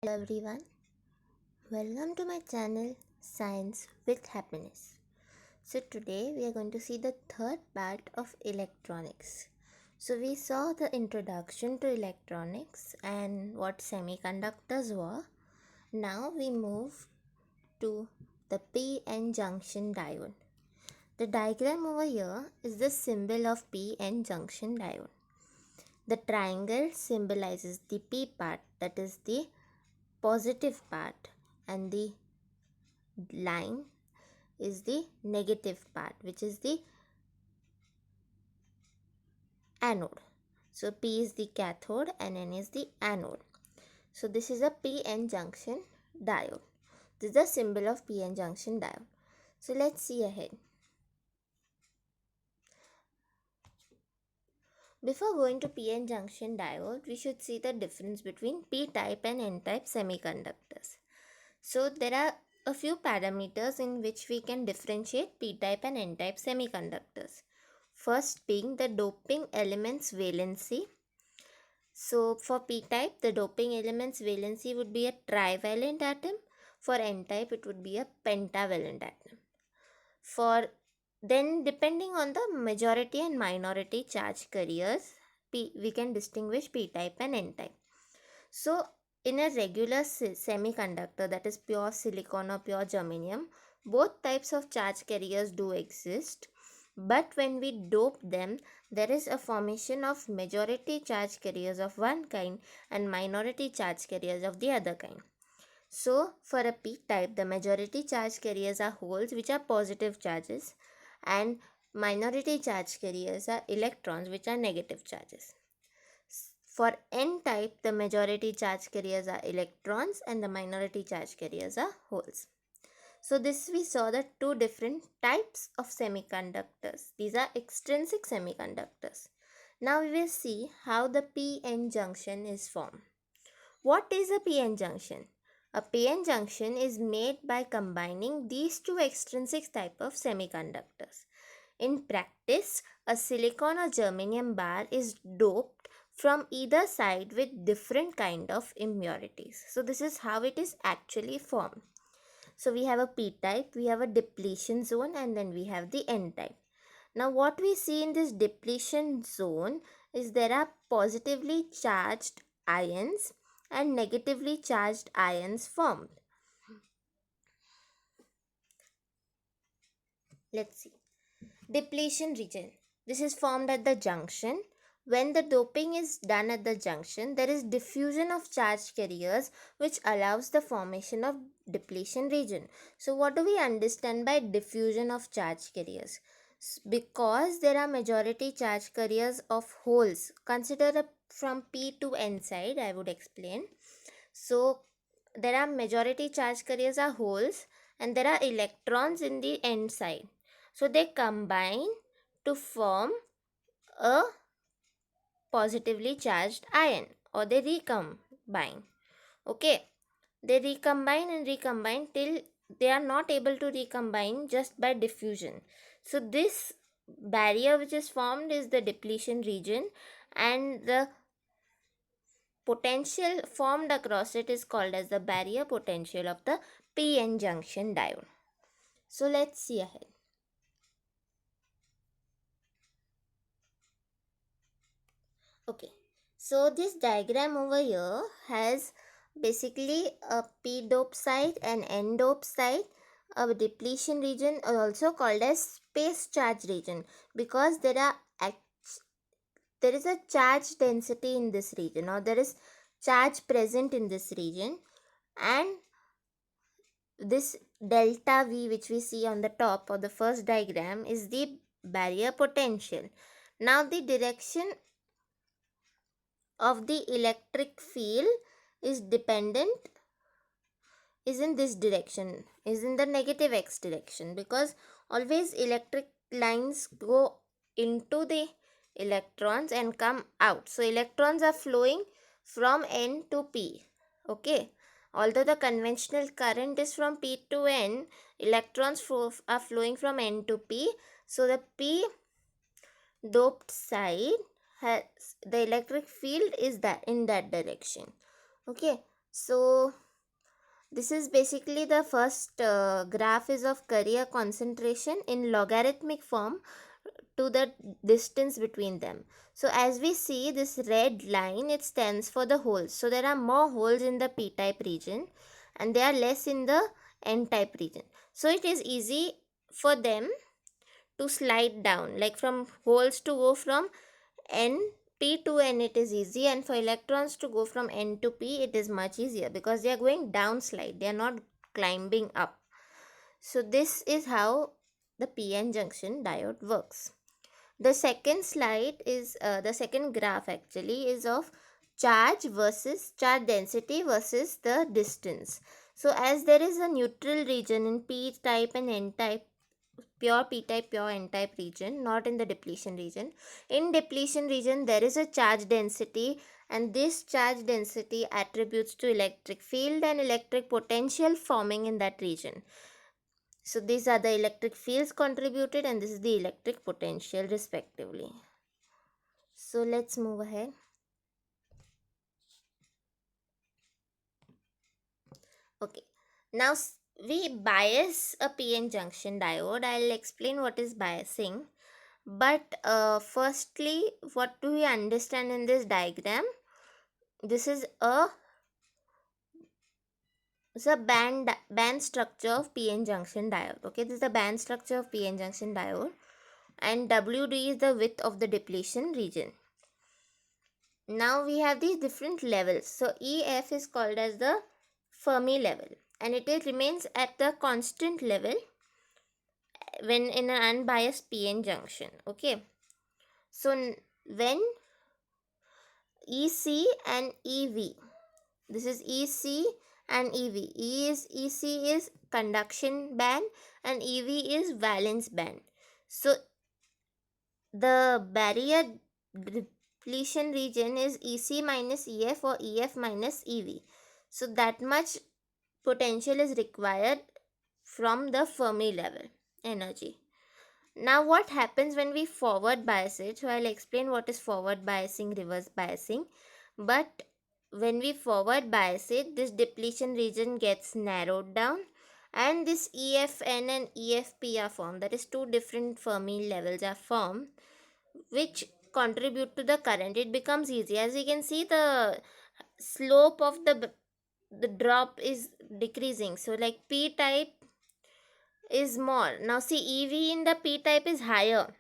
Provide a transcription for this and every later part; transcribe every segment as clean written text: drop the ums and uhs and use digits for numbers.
Hello everyone, welcome to my channel Science with Happiness. So today we are going to see the third part of electronics. So we saw the introduction to electronics and what semiconductors were. Now we move to the PN junction diode. The diagram over here is the symbol of PN junction diode. The triangle symbolizes the P part, that is the positive part, and the line is the negative part, which is the anode. So P is the cathode and N is the anode. So this is a PN junction diode. This is the symbol of PN junction diode. So let's see ahead. Before going to PN junction diode, we should see the difference between P-type and N-type semiconductors. So there are a few parameters in which we can differentiate P-type and N-type semiconductors. First being the doping element's valency. So for P-type, the doping element's valency would be a trivalent atom. For N-type, it would be a pentavalent atom. For then, depending on the majority and minority charge carriers, we can distinguish P-type and N-type. So in a regular semiconductor, that is pure silicon or pure germanium, both types of charge carriers do exist. But when we dope them, there is a formation of majority charge carriers of one kind and minority charge carriers of the other kind. So for a p-type, the majority charge carriers are holes, which are positive charges, and minority charge carriers are electrons, which are negative charges. For n-type, the majority charge carriers are electrons and the minority charge carriers are holes. So this we saw the two different types of semiconductors. These are extrinsic semiconductors. Now we will see how the p-n junction is formed. What is a p-n junction? A p-n junction is made by combining these two extrinsic type of semiconductors. In practice, a silicon or germanium bar is doped from either side with different kind of impurities. So this is how it is actually formed. So we have a p-type, we have a depletion zone, and then we have the n-type. Now what we see in this depletion zone is there are positively charged ions and negatively charged ions formed. Let's see. Depletion region. This is formed at the junction. When the doping is done at the junction, there is diffusion of charge carriers which allows the formation of depletion region. So what do we understand by diffusion of charge carriers? Because there are majority charge carriers of holes. Consider from P to N side, I would explain. So there are majority charge carriers are holes and there are electrons in the N side. So they combine to form a positively charged ion, or they recombine. Okay, they recombine and recombine till they are not able to recombine just by diffusion. So this barrier which is formed is the depletion region, and the potential formed across it is called as the barrier potential of the PN junction diode. So let's see ahead. Okay, so this diagram over here has basically a p dope site and n dope site. A depletion region is also called as space charge region because there is a charge density in this region, or there is charge present in this region, and this delta V which we see on the top of the first diagram is the barrier potential. Now the direction of the electric field is dependent is in this direction, is in the negative x direction, because always electric lines go into the electrons and come out. So electrons are flowing from N to P. Okay, although the conventional current is from P to N, electrons are flowing from N to P. So the P doped side has the electric field is that in that direction. Okay, So this is basically the first graph is of carrier concentration in logarithmic form to the distance between them. So as we see this red line, it stands for the holes. So there are more holes in the p-type region and they are less in the n-type region. So it is easy for them to slide down, like from holes to go from n p to n, it is easy, and for electrons to go from n to p, it is much easier because they are going down slide, they are not climbing up. So this is how the p-n junction diode works. The second slide is the second graph actually is of charge density versus the distance. So as there is a neutral region in p type and n type, pure p type, pure n type region, not in the depletion region. In depletion region there is a charge density, and this charge density attributes to electric field and electric potential forming in that region. So these are the electric fields contributed and this is the electric potential respectively. So let's move ahead. Okay. Now we bias a PN junction diode. I'll explain what is biasing. But firstly, what do we understand in this diagram? This is a band structure of PN junction diode. Okay, this is the band structure of PN junction diode, and WD is the width of the depletion region. Now we have these different levels. So EF is called as the Fermi level, and it remains at the constant level when in an unbiased PN junction. Okay, so when EC and EV, this is EC and EV. EC is conduction band and EV is valence band. So the barrier depletion region is EC minus EF or EF minus EV. So that much potential is required from the Fermi level energy. Now what happens when we forward bias it? So I'll explain what is forward biasing, reverse biasing. But when we forward bias it, this depletion region gets narrowed down and this EFN and EFP are formed. That is, two different Fermi levels are formed which contribute to the current. It becomes easy. As you can see, the slope of the drop is decreasing. So like P type is more. Now see, EV in the P type is higher.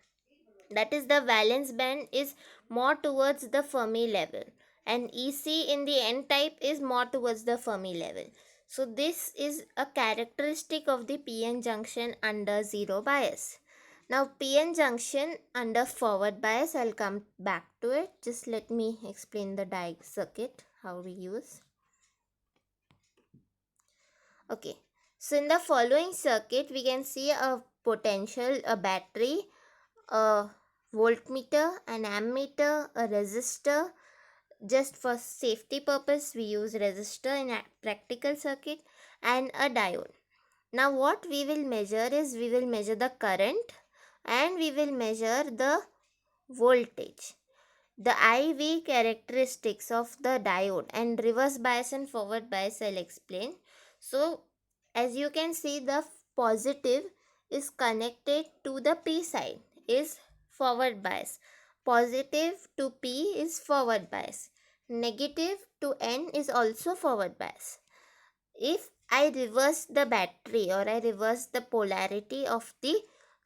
That is, the valence band is more towards the Fermi level, and EC in the N type is more towards the Fermi level. So this is a characteristic of the PN junction under zero bias. Now PN junction under forward bias, I'll come back to it. Just let me explain the diag circuit, how we use. Okay, so in the following circuit we can see a potential, a battery, a voltmeter, an ammeter, a resistor. Just for safety purpose we use resistor in a practical circuit, and a diode. Now what we will measure is, we will measure the current and we will measure the voltage. The IV characteristics of the diode and reverse bias and forward bias I'll explain. So as you can see, the positive is connected to the P side is forward bias. Positive to P is forward bias. Negative to N is also forward bias. If I reverse the battery or I reverse the polarity of the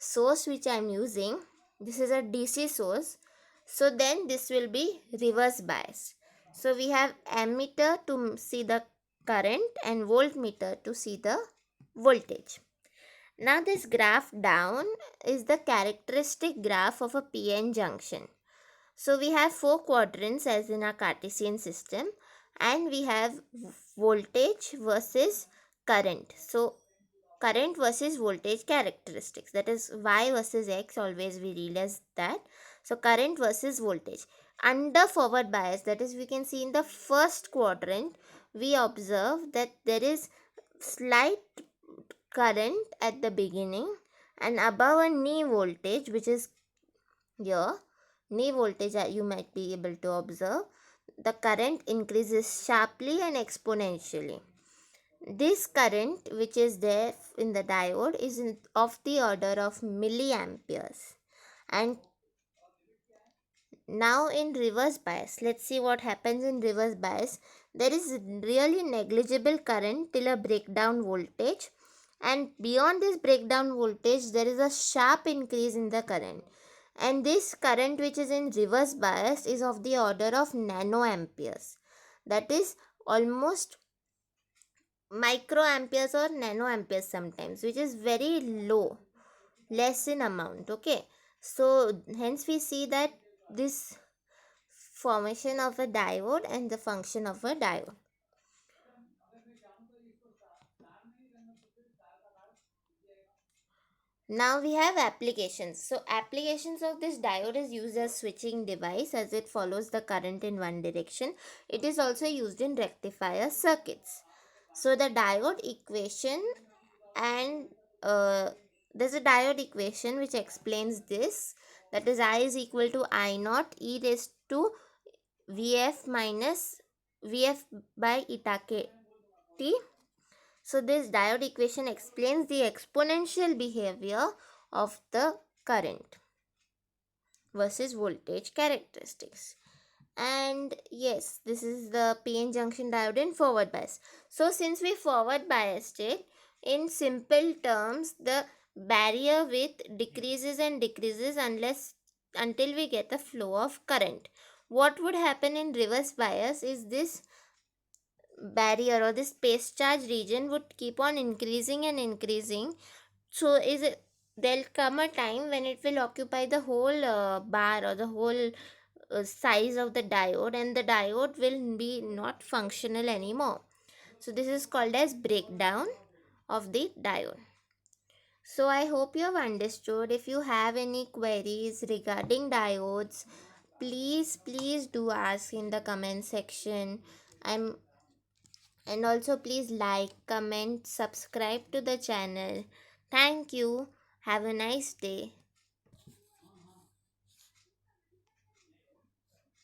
source which I am using, this is a DC source, so then this will be reverse bias. So we have ammeter to see the current and voltmeter to see the voltage. Now this graph down is the characteristic graph of a PN junction. So we have four quadrants as in our Cartesian system, and we have voltage versus current. So current versus voltage characteristics, that is y versus x, always we realize that. So current versus voltage under forward bias, that is, we can see in the first quadrant we observe that there is slight current at the beginning, and above a knee voltage which is here, knee voltage you might be able to observe, the current increases sharply and exponentially. This current which is there in the diode is of the order of milliamperes. And now in reverse bias, let's see what happens in reverse bias. There is really negligible current till a breakdown voltage, and beyond this breakdown voltage there is a sharp increase in the current, and this current which is in reverse bias is of the order of nanoamperes, that is almost microamperes or nanoamperes sometimes, which is very low, less in amount. Okay, so hence we see that this formation of a diode and the function of a diode. Now we have applications. So applications of this diode is used as switching device as it follows the current in one direction. It is also used in rectifier circuits. So the diode equation, and uh, there's a diode equation which explains this, that is I is equal to I naught e raised to Vf minus Vf by eta k t. So this diode equation explains the exponential behavior of the current versus voltage characteristics. And yes, this is the PN junction diode in forward bias. So since we forward biased it, in simple terms, the barrier width decreases and decreases until we get a flow of current. What would happen in reverse bias is this barrier or this space charge region would keep on increasing and increasing. So is it, there'll come a time when it will occupy the whole bar or the whole size of the diode, and the diode will be not functional anymore. So this is called as breakdown of the diode. So I hope you have understood. If you have any queries regarding diodes, please do ask in the comment section. I'm And also please like, comment, subscribe to the channel. Thank you. Have a nice day.